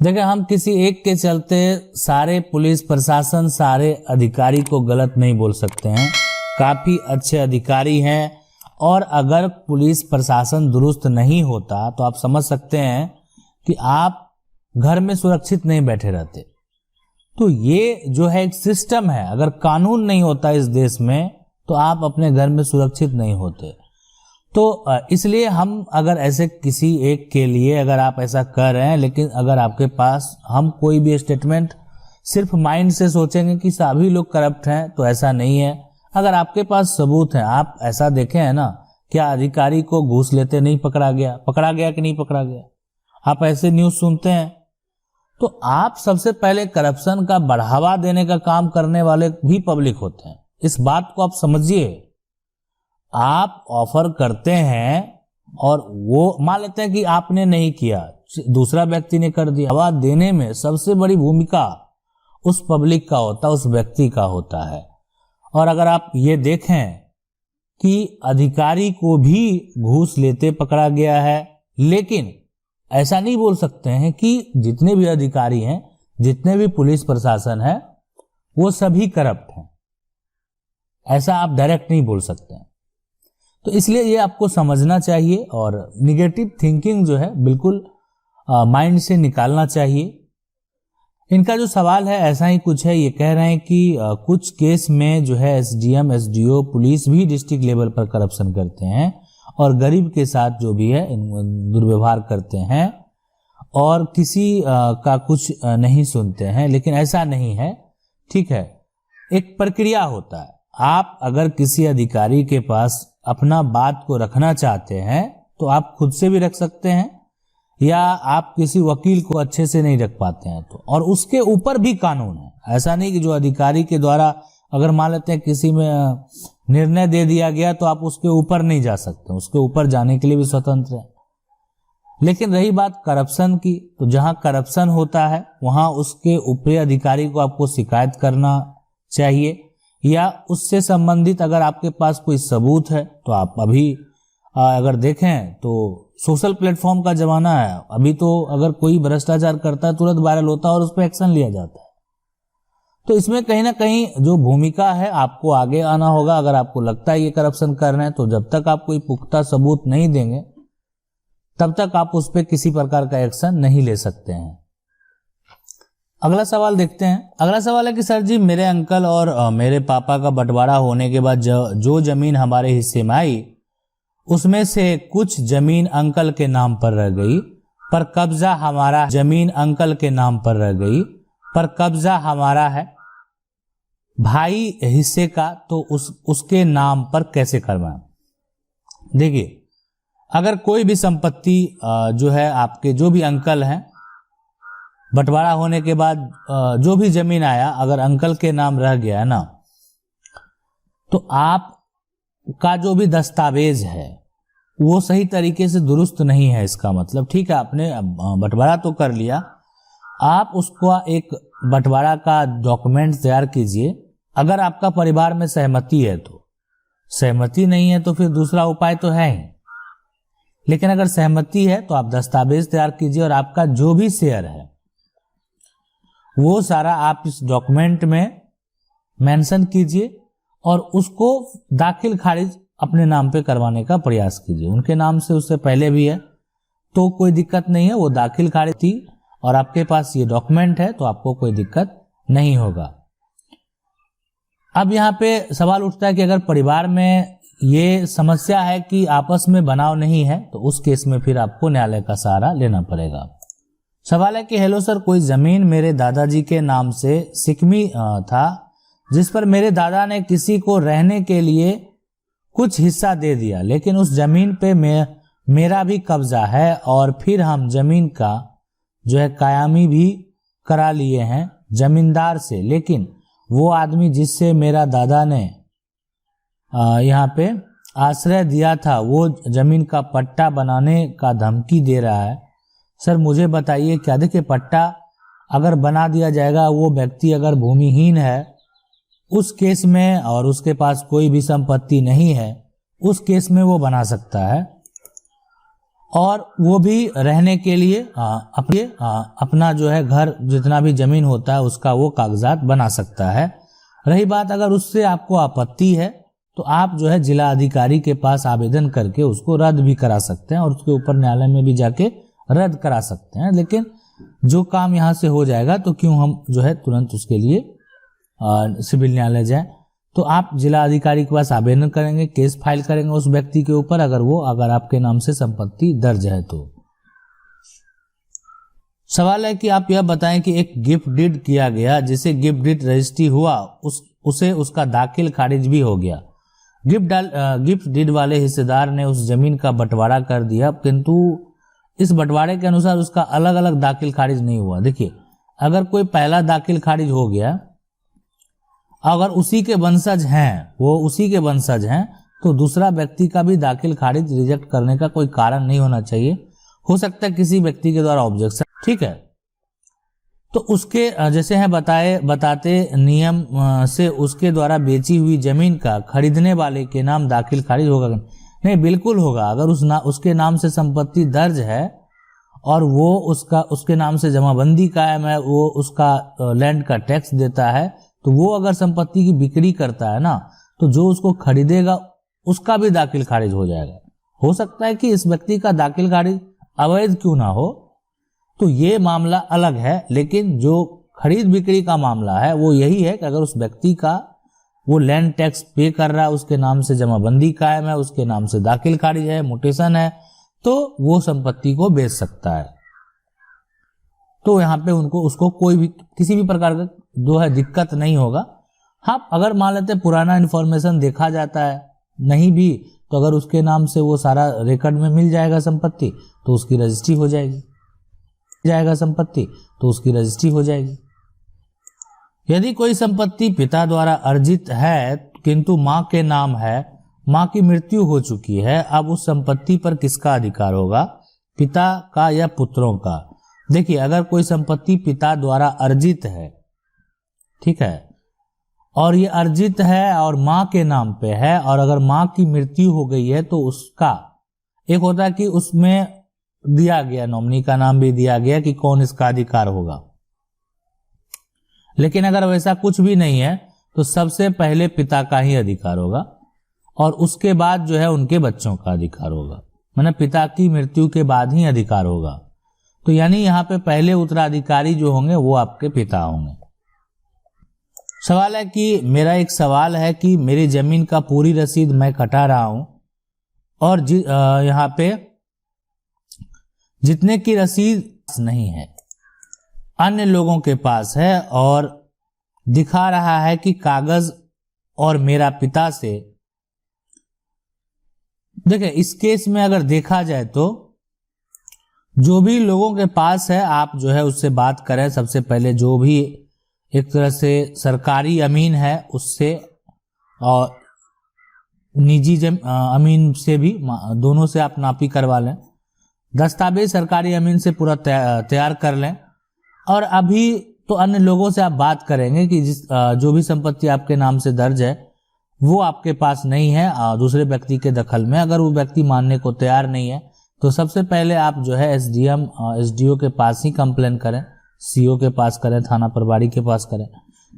देखिए, हम किसी एक के चलते सारे पुलिस प्रशासन, सारे अधिकारी को गलत नहीं बोल सकते हैं। काफ़ी अच्छे अधिकारी हैं, और अगर पुलिस प्रशासन दुरुस्त नहीं होता तो आप समझ सकते हैं कि आप घर में सुरक्षित नहीं बैठे रहते। तो ये जो है एक सिस्टम है, अगर कानून नहीं होता इस देश में तो आप अपने घर में सुरक्षित नहीं होते। तो इसलिए हम अगर ऐसे किसी एक के लिए अगर आप ऐसा कर रहे हैं, लेकिन अगर आपके पास हम कोई भी स्टेटमेंट सिर्फ माइंड से सोचेंगे कि सभी लोग करप्ट हैं, तो ऐसा नहीं है। अगर आपके पास सबूत है, आप ऐसा देखे हैं ना, क्या अधिकारी को घूस लेते नहीं पकड़ा गया कि नहीं पकड़ा गया? आप ऐसे न्यूज सुनते हैं। तो आप सबसे पहले करप्शन का बढ़ावा देने का काम करने वाले भी पब्लिक होते हैं। इस बात को आप समझिए। आप ऑफर करते हैं और वो मान लेते हैं कि आपने नहीं किया, दूसरा व्यक्ति ने कर दिया। बढ़ावा देने में सबसे बड़ी भूमिका उस पब्लिक का होता है, उस व्यक्ति का होता है। और अगर आप ये देखें कि अधिकारी को भी घूस लेते पकड़ा गया है, लेकिन ऐसा नहीं बोल सकते हैं कि जितने भी अधिकारी हैं, जितने भी पुलिस प्रशासन है, वो सभी करप्ट हैं। ऐसा आप डायरेक्ट नहीं बोल सकते हैं। तो इसलिए ये आपको समझना चाहिए, और निगेटिव थिंकिंग जो है बिल्कुल माइंड से निकालना चाहिए। इनका जो सवाल है ऐसा ही कुछ है। ये कह रहे हैं कि कुछ केस में जो है एसडीएम, एसडीओ, पुलिस भी डिस्ट्रिक्ट लेवल पर करप्शन करते हैं और गरीब के साथ जो भी है दुर्व्यवहार करते हैं, और किसी का कुछ नहीं सुनते हैं। लेकिन ऐसा नहीं है, ठीक है। एक प्रक्रिया होता है। आप अगर किसी अधिकारी के पास अपना बात को रखना चाहते हैं तो आप खुद से भी रख सकते हैं, या आप किसी वकील को अच्छे से नहीं रख पाते हैं तो, और उसके ऊपर भी कानून है। ऐसा नहीं कि जो अधिकारी के द्वारा अगर मान लेते हैं किसी में निर्णय दे दिया गया तो आप उसके ऊपर नहीं जा सकते, उसके ऊपर जाने के लिए भी स्वतंत्र है। लेकिन रही बात करप्शन की, तो जहां करप्शन होता है वहां उसके ऊपरी अधिकारी को आपको शिकायत करना चाहिए, या उससे संबंधित अगर आपके पास कोई सबूत है तो आप अभी अगर देखें तो सोशल प्लेटफॉर्म का जमाना है। अभी तो अगर कोई भ्रष्टाचार करता है तुरंत वायरल होता है और उस पर एक्शन लिया जाता है। तो इसमें कहीं ना कहीं जो भूमिका है, आपको आगे आना होगा। अगर आपको लगता है ये करप्शन कर रहे हैं, तो जब तक आप कोई पुख्ता सबूत नहीं देंगे तब तक आप उस पर किसी प्रकार का एक्शन नहीं ले सकते हैं। अगला सवाल देखते हैं। अगला सवाल है कि सर जी, मेरे अंकल और मेरे पापा का बंटवारा होने के बाद जो जमीन हमारे हिस्से में आई, उसमें से कुछ जमीन अंकल के नाम पर रह गई, पर कब्जा हमारा। जमीन अंकल के नाम पर रह गई पर कब्जा हमारा है। भाई हिस्से का तो उसके नाम पर कैसे करवाएं? देखिए, अगर कोई भी संपत्ति जो है, आपके जो भी अंकल हैं, बंटवारा होने के बाद जो भी जमीन आया अगर अंकल के नाम रह गया है ना, तो आप का जो भी दस्तावेज है वो सही तरीके से दुरुस्त नहीं है। इसका मतलब, ठीक है, आपने बंटवारा तो कर लिया, आप उसको एक बंटवारा का डॉक्यूमेंट तैयार कीजिए। अगर आपका परिवार में सहमति है तो, सहमति नहीं है तो फिर दूसरा उपाय तो है ही। लेकिन अगर सहमति है तो आप दस्तावेज तैयार कीजिए, और आपका जो भी शेयर है वो सारा आप इस डॉक्यूमेंट में मेंशन कीजिए, और उसको दाखिल खारिज अपने नाम पे करवाने का प्रयास कीजिए। उनके नाम से उससे पहले भी है तो कोई दिक्कत नहीं है, वो दाखिल खारिज थी और आपके पास ये डॉक्यूमेंट है तो आपको कोई दिक्कत नहीं होगा। अब यहाँ पे सवाल उठता है कि अगर परिवार में ये समस्या है कि आपस में बनाव नहीं है, तो उस केस में फिर आपको न्यायालय का सहारा लेना पड़ेगा। सवाल है कि हेलो सर, कोई जमीन मेरे दादाजी के नाम से सिकमी था, जिस पर मेरे दादा ने किसी को रहने के लिए कुछ हिस्सा दे दिया, लेकिन उस जमीन पे मेरा भी कब्जा है, और फिर हम जमीन का जो है कायमी भी करा लिए हैं जमींदार से, लेकिन वो आदमी जिससे मेरा दादा ने यहाँ पे आश्रय दिया था, वो जमीन का पट्टा बनाने का धमकी दे रहा है। सर मुझे बताइए क्या? देखिए, पट्टा अगर बना दिया जाएगा, वो व्यक्ति अगर भूमिहीन है उस केस में, और उसके पास कोई भी संपत्ति नहीं है, उस केस में वो बना सकता है। और वो भी रहने के लिए अपना जो है घर जितना भी जमीन होता है उसका वो कागजात बना सकता है। रही बात अगर उससे आपको आपत्ति है तो आप जो है जिला अधिकारी के पास आवेदन करके उसको रद्द भी करा सकते हैं और उसके ऊपर न्यायालय में भी जाके रद्द करा सकते हैं। लेकिन जो काम यहाँ से हो जाएगा तो क्यों हम जो है तुरंत उसके लिए सिविल न्यायालय जाए। तो आप जिला अधिकारी के पास आवेदन करेंगे, केस फाइल करेंगे उस व्यक्ति के ऊपर अगर आपके नाम से संपत्ति दर्ज है तो। सवाल है कि आप यह बताएं कि एक गिफ्ट डीड किया गया, जिसे गिफ्ट डीड रजिस्ट्री हुआ उसे उसका दाखिल खारिज भी हो गया। गिफ्ट डीड वाले हिस्सेदार ने उस जमीन का बंटवारा कर दिया, किंतु इस बंटवारे के अनुसार उसका अलग अलग दाखिल खारिज नहीं हुआ। देखिए, अगर कोई पहला दाखिल खारिज हो गया, अगर उसी के वंशज हैं तो दूसरा व्यक्ति का भी दाखिल खारिज रिजेक्ट करने का कोई कारण नहीं होना चाहिए। हो सकता है किसी व्यक्ति के द्वारा ऑब्जेक्शन, ठीक है, तो उसके जैसे हैं बताते नियम से उसके द्वारा बेची हुई जमीन का खरीदने वाले के नाम दाखिल खारिज होगा नहीं? बिल्कुल होगा। अगर उसके नाम से संपत्ति दर्ज है और वो उसके नाम से जमाबंदी कायम है, वो उसका लैंड का टैक्स देता है, तो वो अगर संपत्ति की बिक्री करता है ना, तो जो उसको खरीदेगा उसका भी दाखिल खारिज हो जाएगा। हो सकता है कि इस व्यक्ति का दाखिल खारिज अवैध क्यों ना हो, तो ये मामला अलग है। लेकिन जो खरीद बिक्री का मामला है वो यही है कि अगर उस व्यक्ति का वो लैंड टैक्स पे कर रहा है, उसके नाम से जमाबंदी कायम है, उसके नाम से दाखिल खारिज है, मुटेशन है, तो वो संपत्ति को बेच सकता है। तो यहाँ पे उसको कोई भी किसी भी प्रकार का जो है दिक्कत नहीं होगा। हाँ, अगर मान लेते पुराना इन्फॉर्मेशन देखा जाता है, नहीं भी तो अगर उसके नाम से वो सारा रिकॉर्ड में मिल जाएगा संपत्ति, तो उसकी रजिस्ट्री हो जाएगी। यदि कोई संपत्ति पिता द्वारा अर्जित है किंतु मां के नाम है, मां की मृत्यु हो चुकी है, अब उस संपत्ति पर किसका अधिकार होगा? पिता का या पुत्रों का? देखिए, अगर कोई संपत्ति पिता द्वारा अर्जित है, ठीक है, और ये अर्जित है और मां के नाम पे है, और अगर मां की मृत्यु हो गई है तो उसका एक होता है कि उसमें दिया गया, नॉमिनी का नाम भी दिया गया कि कौन इसका अधिकार होगा। लेकिन अगर वैसा कुछ भी नहीं है तो सबसे पहले पिता का ही अधिकार होगा और उसके बाद जो है उनके बच्चों का अधिकार होगा, मतलब पिता की मृत्यु के बाद ही अधिकार होगा। तो यानी यहाँ पे पहले उत्तराधिकारी जो होंगे वो आपके पिता होंगे। सवाल है कि मेरा एक सवाल है कि मेरी जमीन का पूरी रसीद मैं कटा रहा हूं और यहाँ पे जितने की रसीद नहीं है, अन्य लोगों के पास है और दिखा रहा है कि कागज और मेरा पिता से। देखिए, इस केस में अगर देखा जाए तो जो भी लोगों के पास है आप जो है उससे बात करें। सबसे पहले जो भी एक तरह से सरकारी अमीन है उससे और निजी अमीन से भी, दोनों से आप नापी करवा लें। दस्तावेज सरकारी अमीन से पूरा तैयार कर लें। और अभी तो अन्य लोगों से आप बात करेंगे कि जो भी संपत्ति आपके नाम से दर्ज है वो आपके पास नहीं है दूसरे व्यक्ति के दखल में। अगर वो व्यक्ति मानने को तैयार नहीं है तो सबसे पहले आप जो है एसडीएम एसडीओ के पास ही कंप्लेन करें, सीओ के पास करें, थाना प्रभारी के पास करें।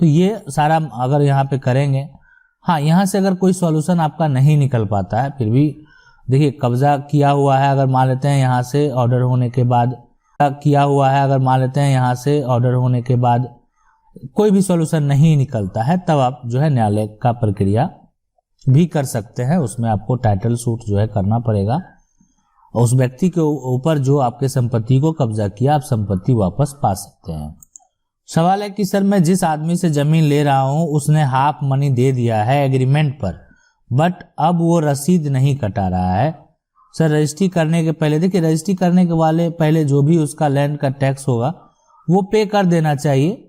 तो ये सारा अगर यहाँ पे करेंगे, हाँ, यहाँ से अगर कोई सॉल्यूशन आपका नहीं निकल पाता है, फिर भी देखिए कब्जा किया हुआ है, अगर मान लेते हैं यहाँ से ऑर्डर होने के बाद कोई भी सॉल्यूशन नहीं निकलता है, तब आप जो है न्यायालय का प्रक्रिया भी कर सकते हैं। उसमें आपको टाइटल सूट जो है करना पड़ेगा और उस व्यक्ति के ऊपर जो आपके संपत्ति को कब्जा किया, आप संपत्ति वापस पा सकते हैं। सवाल है कि सर मैं जिस आदमी से जमीन ले रहा हूं उसने हाफ मनी दे दिया है एग्रीमेंट पर, बट अब वो रसीद नहीं कटा रहा है। सर रजिस्ट्री करने के पहले, देखिए रजिस्ट्री करने के वाले पहले जो भी उसका लैंड का टैक्स होगा वो पे कर देना चाहिए।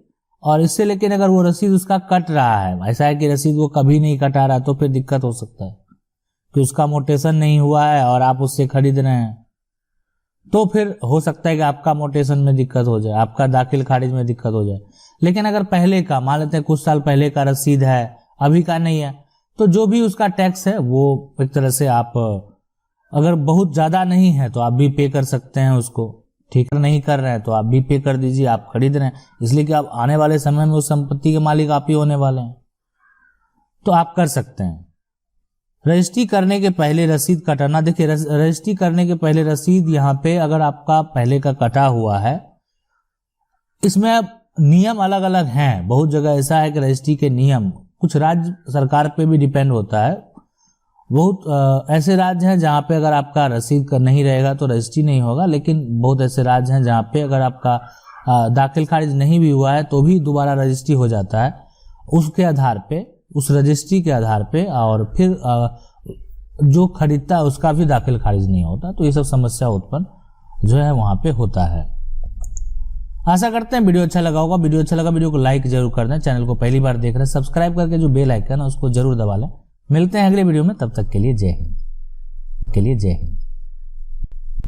और इससे लेकिन अगर वो रसीद उसका कट रहा है, ऐसा है कि रसीद वो कभी नहीं कटा रहा, तो फिर दिक्कत हो सकता है कि उसका मोटेशन नहीं हुआ है और आप उससे खरीद रहे हैं, तो फिर हो सकता है कि आपका मोटेशन में दिक्कत हो जाए, आपका दाखिल खारिज में दिक्कत हो जाए। लेकिन अगर पहले का, मान लेते हैं कुछ साल पहले का रसीद है, अभी का नहीं है, तो जो भी उसका टैक्स है वो एक तरह से आप अगर बहुत ज़्यादा नहीं है तो आप भी पे कर सकते हैं उसको, ठीक नहीं कर रहे हैं तो आप भी पे कर दीजिए। आप खरीद रहे हैं इसलिए कि आप आने वाले समय में उस संपत्ति के मालिक आप ही होने वाले हैं, तो आप कर सकते हैं। रजिस्ट्री करने के पहले रसीद कटाना, देखिए रजिस्ट्री करने के पहले रसीद यहाँ पे अगर आपका पहले का कटा हुआ है, इसमें नियम अलग अलग हैं। बहुत जगह ऐसा है कि रजिस्ट्री के नियम कुछ राज्य सरकार पे भी डिपेंड होता है। बहुत ऐसे राज्य हैं जहाँ पे अगर आपका रसीद नहीं रहेगा तो रजिस्ट्री नहीं होगा, लेकिन बहुत ऐसे राज्य हैं जहाँ पे अगर आपका दाखिल खारिज नहीं भी हुआ है तो भी दोबारा रजिस्ट्री हो जाता है। उसके आधार पे, उस रजिस्ट्री के आधार पे, और फिर जो खरीदता है उसका भी दाखिल खारिज नहीं होता। तो ये सब समस्या उत्पन्न जो है वहाँ पे होता है। आशा करते हैं वीडियो अच्छा लगा होगा। वीडियो अच्छा लगा वीडियो को लाइक जरूर कर दें। चैनल को पहली बार देख रहे हैं सब्सक्राइब करके जो बेल आइकन है उसको जरूर दबा लें। मिलते हैं अगले वीडियो में, तब तक के लिए जय हिंद।